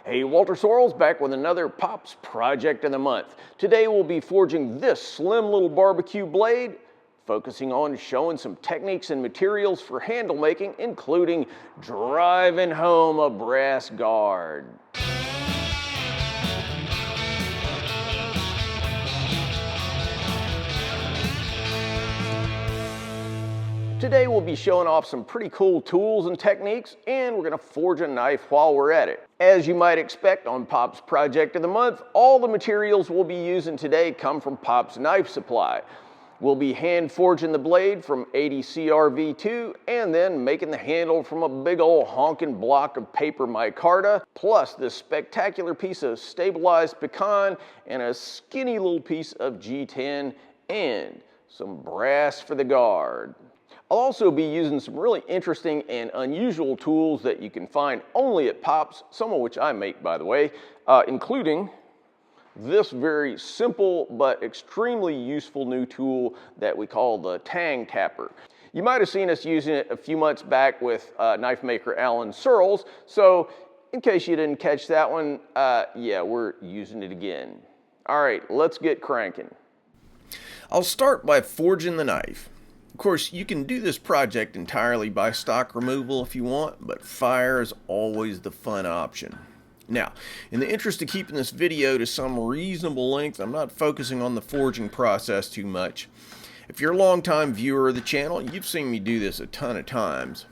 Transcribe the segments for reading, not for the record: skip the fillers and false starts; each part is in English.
Hey, Walter Sorrells back with another Pops Project of the Month. Today we'll be forging this slim little barbecue blade, focusing on showing some techniques and materials for handle making, including driving home a brass guard. Today we'll be showing off some pretty cool tools and techniques, and we're going to forge a knife while we're at it. As you might expect on Pop's Project of the Month, all the materials we'll be using today come from Pop's Knife Supply. We'll be hand forging the blade from 80 CRV2 and then making the handle from a big old honking block of paper micarta, plus this spectacular piece of stabilized pecan and a skinny little piece of G10 and some brass for the guard. I'll also be using some really interesting and unusual tools that you can find only at Pop's, some of which I make, by the way, including this very simple but extremely useful new tool that we call the tang tapper. You might have seen us using it a few months back with knife maker Walter Sorrells, so in case you didn't catch that one, yeah, we're using it again. All right, let's get cranking. I'll start by forging the knife. Of course, you can do this project entirely by stock removal if you want, but fire is always the fun option. Now, in the interest of keeping this video to some reasonable length, I'm not focusing on the forging process too much. If you're a long-time viewer of the channel, you've seen me do this a ton of times.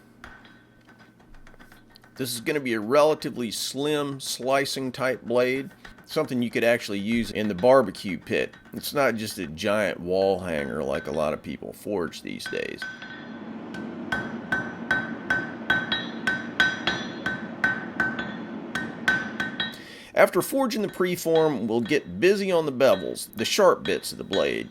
This is going to be a relatively slim slicing type blade, something you could actually use in the barbecue pit. It's not just a giant wall hanger like a lot of people forge these days. After forging the preform, we'll get busy on the bevels, the sharp bits of the blade.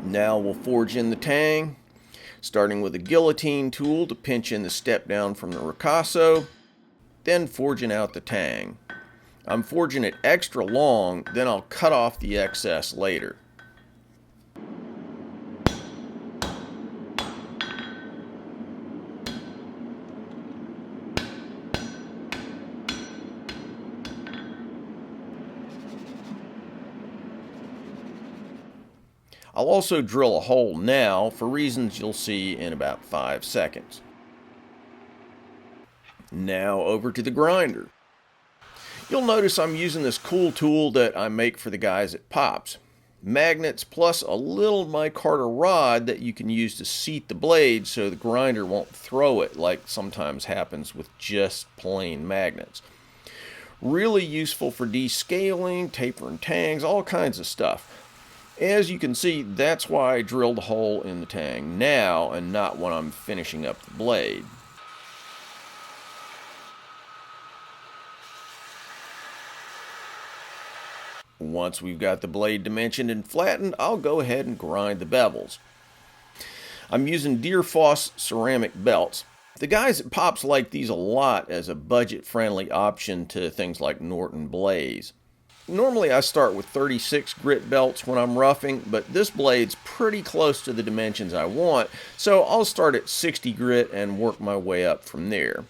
Now we'll forge in the tang, starting with a guillotine tool to pinch in the step down from the ricasso, then forging out the tang. I'm forging it extra long, then I'll cut off the excess later. I'll also drill a hole now for reasons you'll see in about 5 seconds. Now over to the grinder. You'll notice I'm using this cool tool that I make for the guys at Pop's. Magnets plus a little micarta rod that you can use to seat the blade so the grinder won't throw it like sometimes happens with just plain magnets. Really useful for descaling, tapering tangs, all kinds of stuff. As you can see, that's why I drilled a hole in the tang now and not when I'm finishing up the blade. Once we've got the blade dimensioned and flattened, I'll go ahead and grind the bevels. I'm using Deer Foss ceramic belts. The guys at Pop's like these a lot as a budget-friendly option to things like Norton Blaze. Normally I start with 36 grit belts when I'm roughing, but this blade's pretty close to the dimensions I want, so I'll start at 60 grit and work my way up from there.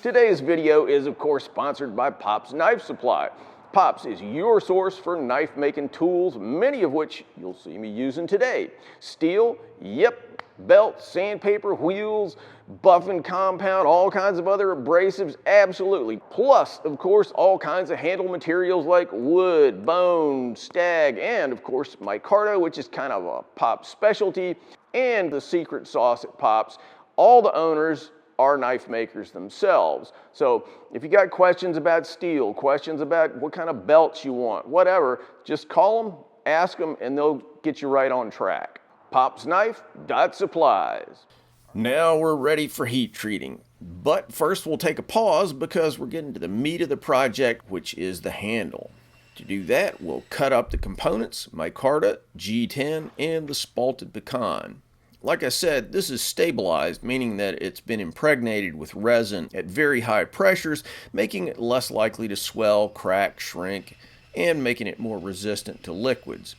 Today's video is, of course, sponsored by Pop's Knife Supply. Pop's is your source for knife making tools, many of which you'll see me using today. Steel, yep, belts, sandpaper, wheels, buffing compound, all kinds of other abrasives, absolutely. Plus, of course, all kinds of handle materials like wood, bone, stag, and of course, micarta, which is kind of a Pop's specialty, and the secret sauce at Pop's. All the owners are knife makers themselves. So if you got questions about steel, questions about what kind of belts you want, whatever, just call them, ask them, and they'll get you right on track. popsknife.supplies. Now we're ready for heat treating. But first we'll take a pause because we're getting to the meat of the project, which is the handle. To do that, we'll cut up the components, micarta, G10, and the spalted pecan. Like I said, this is stabilized, meaning that it's been impregnated with resin at very high pressures, making it less likely to swell, crack, shrink, and making it more resistant to liquids.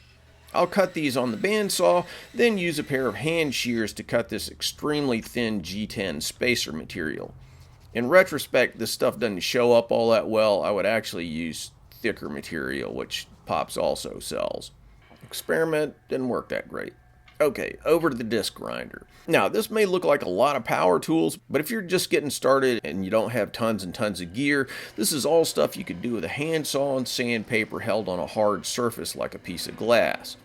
I'll cut these on the bandsaw, then use a pair of hand shears to cut this extremely thin G10 spacer material. In retrospect, this stuff doesn't show up all that well. I would actually use thicker material, which Pops also sells. Experiment didn't work that great. Okay, over to the disc grinder. Now, this may look like a lot of power tools, but if you're just getting started and you don't have tons and tons of gear, this is all stuff you could do with a handsaw and sandpaper held on a hard surface like a piece of glass.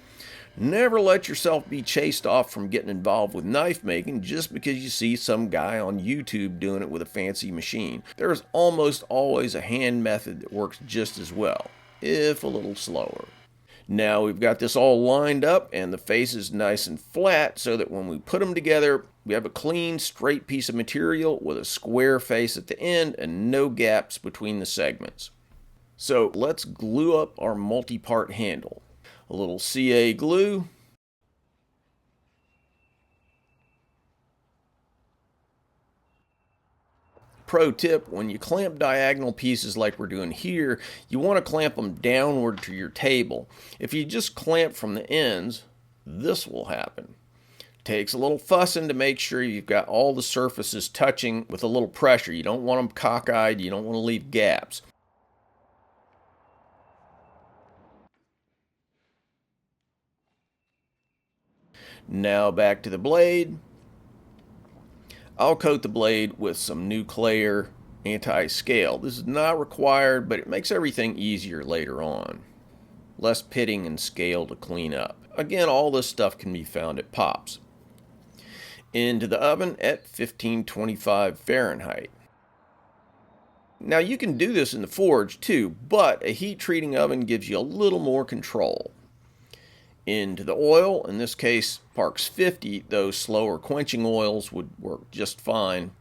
Never let yourself be chased off from getting involved with knife making just because you see some guy on YouTube doing it with a fancy machine. There's almost always a hand method that works just as well, if a little slower. Now we've got this all lined up and the face is nice and flat so that when we put them together, we have a clean, straight piece of material with a square face at the end and no gaps between the segments. So let's glue up our multi-part handle. A little CA glue, pro tip, when you clamp diagonal pieces like we're doing here, you want to clamp them downward to your table. If you just clamp from the ends, this will happen. Takes a little fussing to make sure you've got all the surfaces touching with a little pressure. You don't want them cockeyed, you don't want to leave gaps. Now back to the blade. I'll coat the blade with some Nuclear anti-scale. This is not required, but it makes everything easier later on. Less pitting and scale to clean up. Again, all this stuff can be found at Pops. Into the oven at 1525 Fahrenheit. Now you can do this in the forge too, but a heat treating oven gives you a little more control. Into the oil, in this case Parks 50, those slower quenching oils would work just fine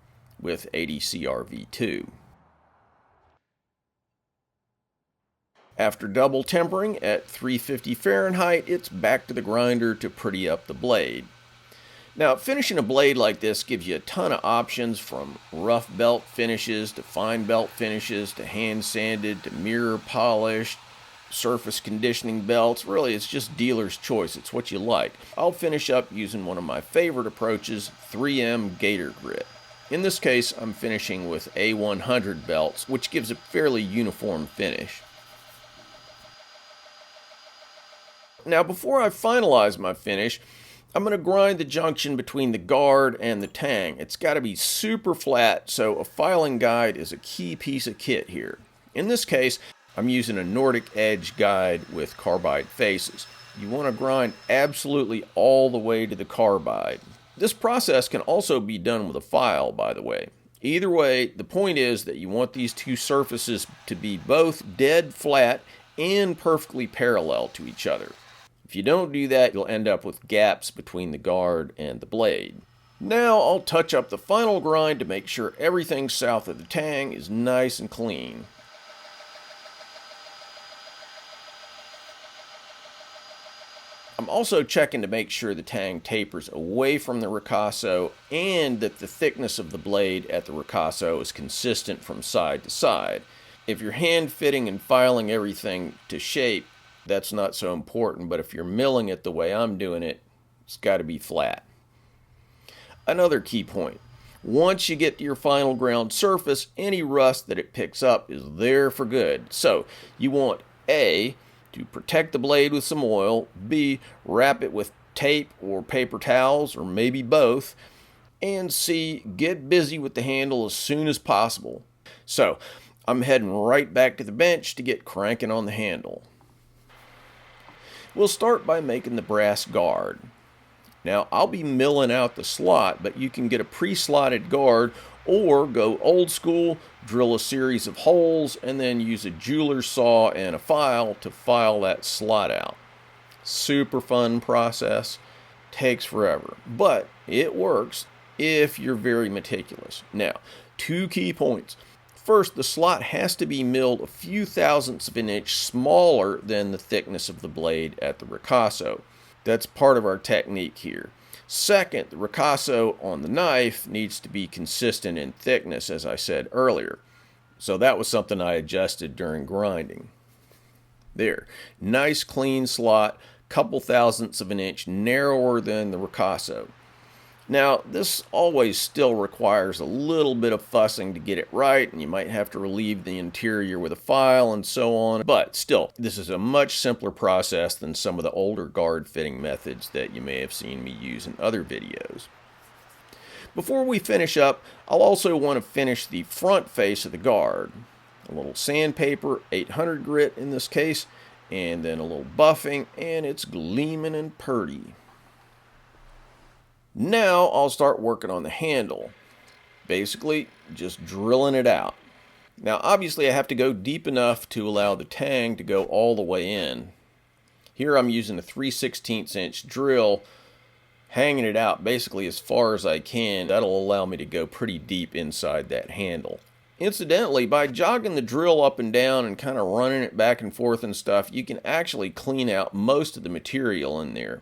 with 80 CRV2. After double tempering at 350 Fahrenheit, it's back to the grinder to pretty up the blade. Now, finishing a blade like this gives you a ton of options, from rough belt finishes to fine belt finishes to hand sanded to mirror polished, surface conditioning belts. Really, it's just dealer's choice. It's what you like. I'll finish up using one of my favorite approaches, 3M Gator Grit. In this case, I'm finishing with A100 belts, which gives a fairly uniform finish. Now, before I finalize my finish, I'm going to grind the junction between the guard and the tang. It's got to be super flat, so a filing guide is a key piece of kit here. In this case, I'm using a Nordic Edge guide with carbide faces. You want to grind absolutely all the way to the carbide. This process can also be done with a file, by the way. Either way, the point is that you want these two surfaces to be both dead flat and perfectly parallel to each other. If you don't do that, you'll end up with gaps between the guard and the blade. Now I'll touch up the final grind to make sure everything south of the tang is nice and clean. I'm also checking to make sure the tang tapers away from the ricasso and that the thickness of the blade at the ricasso is consistent from side to side. If you're hand fitting and filing everything to shape, that's not so important, but if you're milling it the way I'm doing it, it's got to be flat. Another key point, once you get to your final ground surface, any rust that it picks up is there for good. So you want A, to protect the blade with some oil, B, wrap it with tape or paper towels or maybe both, and C, get busy with the handle as soon as possible. So I'm heading right back to the bench to get cranking on the handle. We'll start by making the brass guard. Now I'll be milling out the slot, but you can get a pre-slotted guard or go old school, drill a series of holes, and then use a jeweler's saw and a file to file that slot out. Super fun process. Takes forever, but it works if you're very meticulous. Now, 2 key points. First, the slot has to be milled a few thousandths of an inch smaller than the thickness of the blade at the ricasso. That's part of our technique here. Second, the ricasso on the knife needs to be consistent in thickness, as I said earlier. So that was something I adjusted during grinding. There, nice clean slot, couple thousandths of an inch narrower than the ricasso. Now, this always still requires a little bit of fussing to get it right, and you might have to relieve the interior with a file and so on, but still, this is a much simpler process than some of the older guard fitting methods that you may have seen me use in other videos. Before we finish up, I'll also want to finish the front face of the guard. A little sandpaper, 800 grit in this case, and then a little buffing, and it's gleaming and purty. Now I'll start working on the handle. Basically, just drilling it out. Now obviously I have to go deep enough to allow the tang to go all the way in. Here I'm using a 3/16 inch drill, hanging it out basically as far as I can. That'll allow me to go pretty deep inside that handle. Incidentally, by jogging the drill up and down and kind of running it back and forth and stuff, you can actually clean out most of the material in there.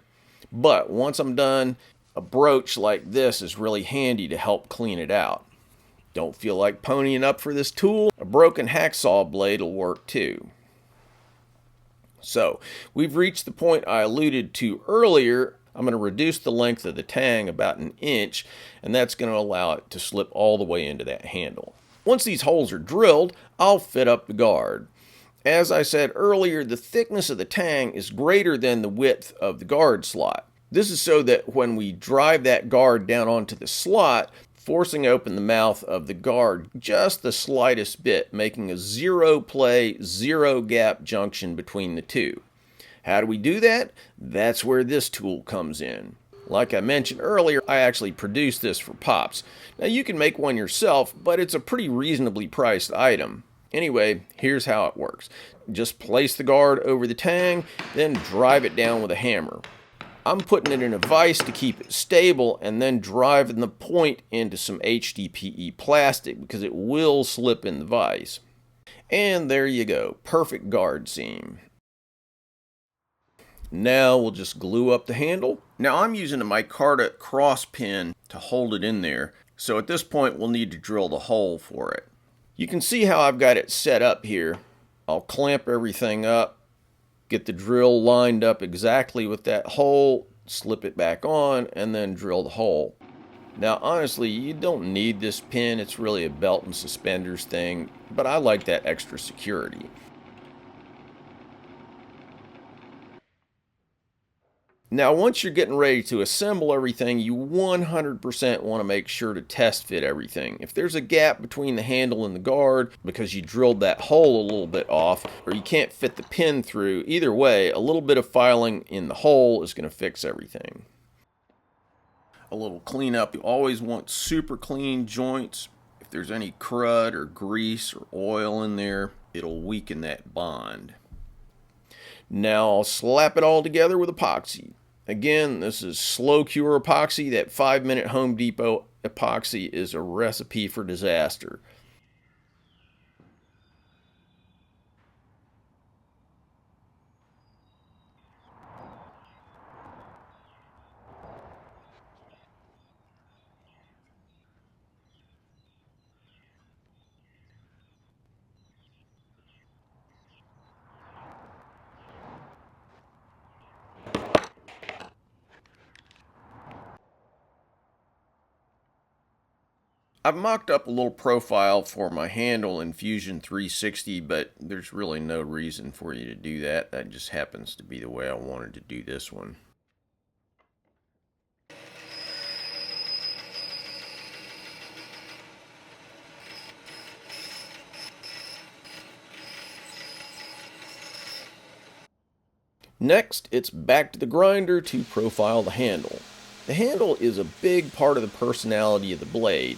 But once I'm done, a broach like this is really handy to help clean it out. Don't feel like ponying up for this tool? A broken hacksaw blade will work too. So, we've reached the point I alluded to earlier. I'm going to reduce the length of the tang about 1 inch, and that's going to allow it to slip all the way into that handle. Once these holes are drilled, I'll fit up the guard. As I said earlier, the thickness of the tang is greater than the width of the guard slot. This is so that when we drive that guard down onto the slot, forcing open the mouth of the guard just the slightest bit, making a zero play, zero gap junction between the two. How do we do that? That's where this tool comes in. Like I mentioned earlier, I actually produced this for Pops. Now you can make one yourself, but it's a pretty reasonably priced item. Anyway, here's how it works. Just place the guard over the tang, then drive it down with a hammer. I'm putting it in a vise to keep it stable and then driving the point into some HDPE plastic because it will slip in the vise. And there you go, perfect guard seam. Now we'll just glue up the handle. Now I'm using a micarta cross pin to hold it in there, so at this point we'll need to drill the hole for it. You can see how I've got it set up here. I'll clamp everything up, get the drill lined up exactly with that hole, slip it back on, and then drill the hole. Now honestly, you don't need this pin, it's really a belt and suspenders thing, but I like that extra security. Now once you're getting ready to assemble everything, you 100% want to make sure to test fit everything. If there's a gap between the handle and the guard because you drilled that hole a little bit off, or you can't fit the pin through, either way, a little bit of filing in the hole is going to fix everything. A little cleanup, you always want super clean joints. If there's any crud or grease or oil in there, it'll weaken that bond. Now I'll slap it all together with epoxy. Again, this is slow cure epoxy. That 5-minute Home Depot epoxy is a recipe for disaster. I've mocked up a little profile for my handle in Fusion 360, but there's really no reason for you to do that. That just happens to be the way I wanted to do this one. Next, it's back to the grinder to profile the handle. The handle is a big part of the personality of the blade.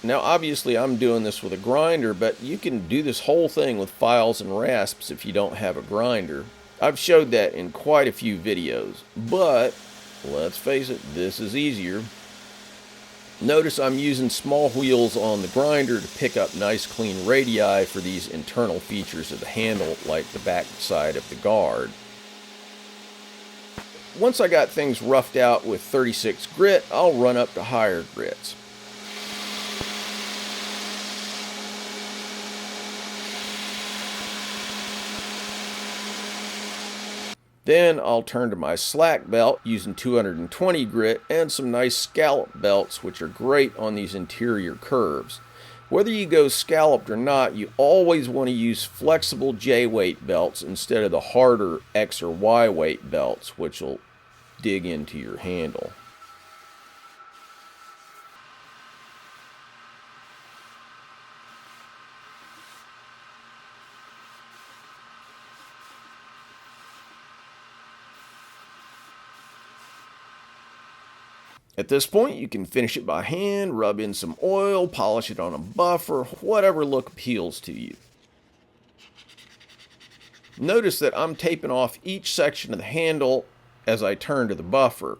Now obviously I'm doing this with a grinder, but you can do this whole thing with files and rasps if you don't have a grinder. I've showed that in quite a few videos, but let's face it, this is easier. Notice I'm using small wheels on the grinder to pick up nice clean radii for these internal features of the handle, like the back side of the guard. Once I got things roughed out with 36 grit, I'll run up to higher grits. Then I'll turn to my slack belt using 220 grit and some nice scallop belts, which are great on these interior curves. Whether you go scalloped or not, you always want to use flexible J weight belts instead of the harder X or Y weight belts, which will dig into your handle. At this point, you can finish it by hand, rub in some oil, polish it on a buffer, whatever look appeals to you. Notice that I'm taping off each section of the handle as I turn to the buffer.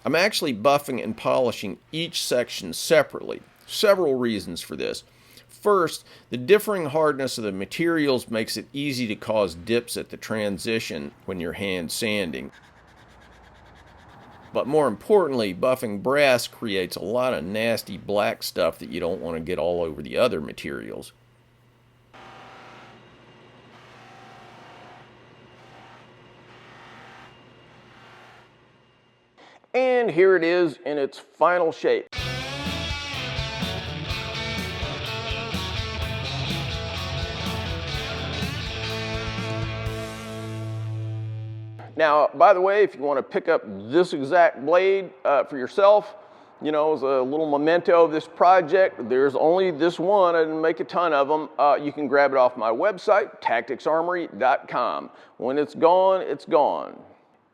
I'm actually buffing and polishing each section separately. Several reasons for this. First, the differing hardness of the materials makes it easy to cause dips at the transition when you're hand sanding. But more importantly, buffing brass creates a lot of nasty black stuff that you don't want to get all over the other materials. And here it is in its final shape. Now, by the way, if you want to pick up this exact blade for yourself, you know, as a little memento of this project, there's only this one. I didn't make a ton of them. You can grab it off my website, tacticsarmory.com. When it's gone, it's gone.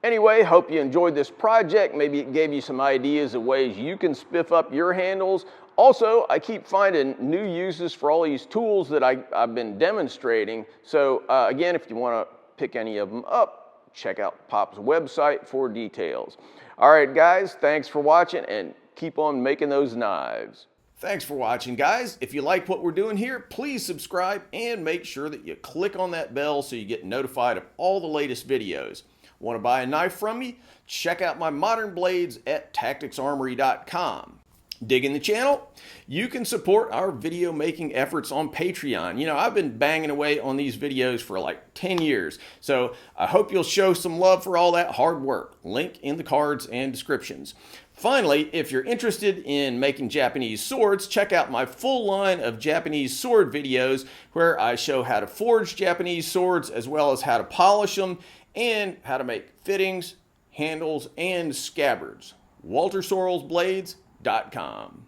Anyway, hope you enjoyed this project. Maybe it gave you some ideas of ways you can spiff up your handles. Also, I keep finding new uses for all these tools that I've been demonstrating. So again, if you want to pick any of them up, check out Pop's website for details. All right, guys, thanks for watching and keep on making those knives. Thanks for watching, guys. If you like what we're doing here, please subscribe and make sure that you click on that bell so you get notified of all the latest videos. Want to buy a knife from me? Check out my modern blades at tacticsarmory.com. Digging the channel? You can support our video making efforts on Patreon. You know, I've been banging away on these videos for like 10 years, so I hope you'll show some love for all that hard work. Link in the cards and descriptions. Finally, if you're interested in making Japanese swords, check out my full line of Japanese sword videos where I show how to forge Japanese swords as well as how to polish them and how to make fittings, handles, and scabbards. Walter Sorrells Blades.com.